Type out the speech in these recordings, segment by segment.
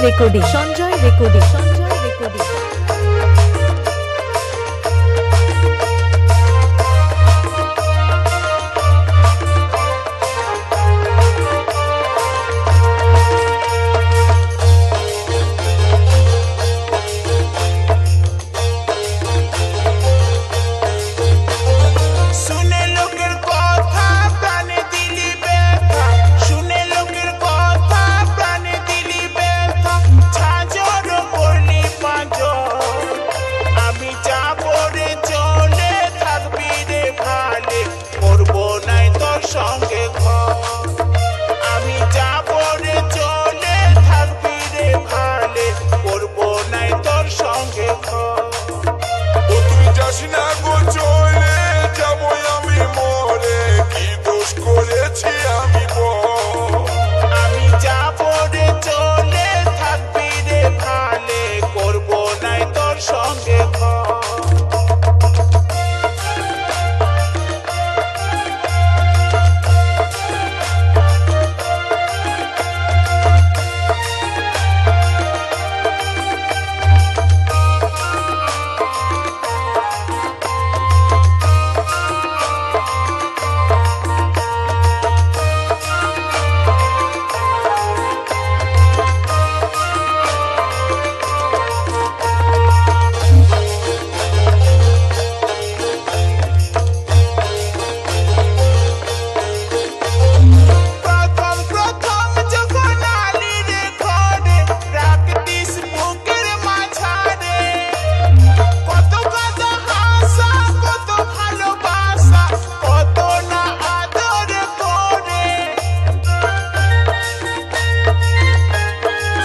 Recording, Sanjay recording, Sanjay recording.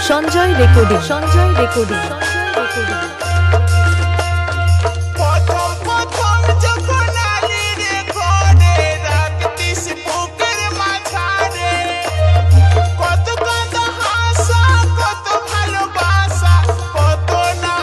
Sanjay recording, Sanjay recording, Sanjay recording.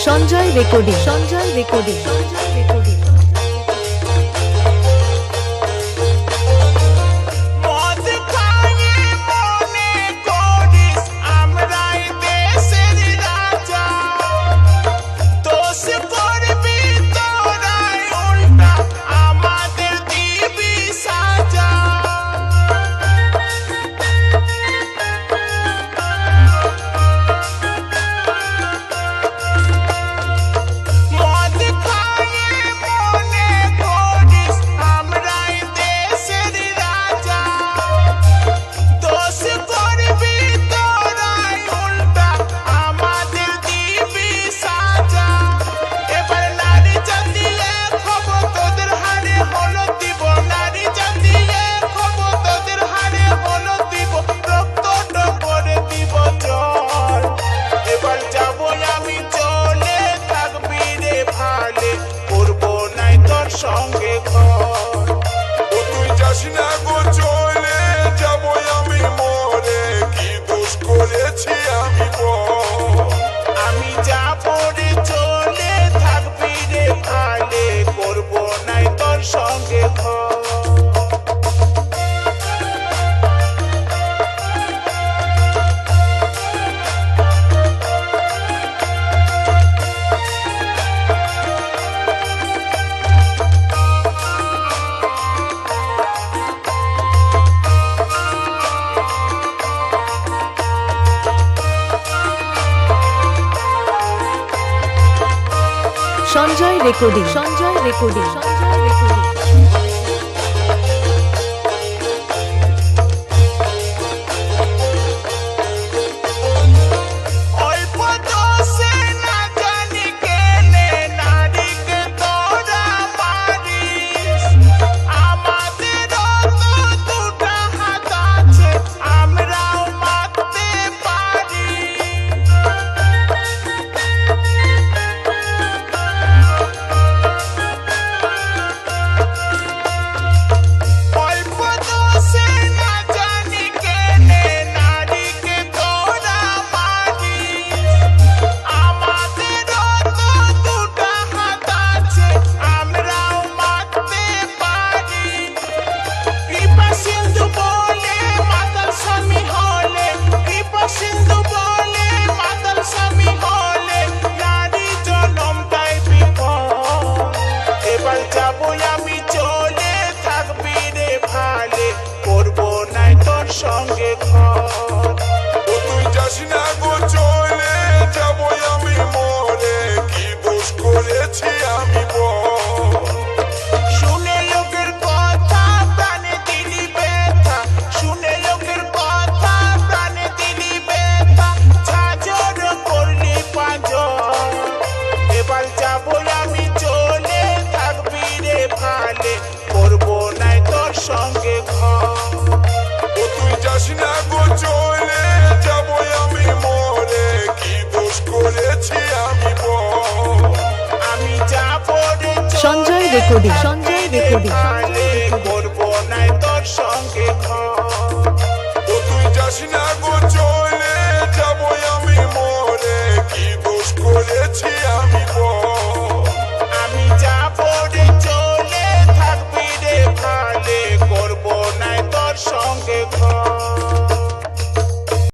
Sanjay recording, Sanjay recording, Sanjay recording. মদ খায়ে Sanjay recording Sanjay recording Sanjay recording সঙ্গে ঘর তুই যাস না গো চলে যাবো আমি মরে কি দোষ করেছি আমি শুনে লোকের কথা প্রাণে দিলি ব্যথা শুনে লোকের কথা প্রাণে দিলি ব্যথা ঝাঁঝর করলি পাঁজর এবার যাবো আমি চলে থাকবি রে ভালে করবো নাই তোর সঙ্গে ঘর তুই যাস না গো চলে যাবো আমি মরে কি দোষ করেছি আমি আমি যাবো রে সঞ্জয় রেকর্ডিং সঞ্জয় রেকর্ডিং করবো না তোর সঙ্গে ঘর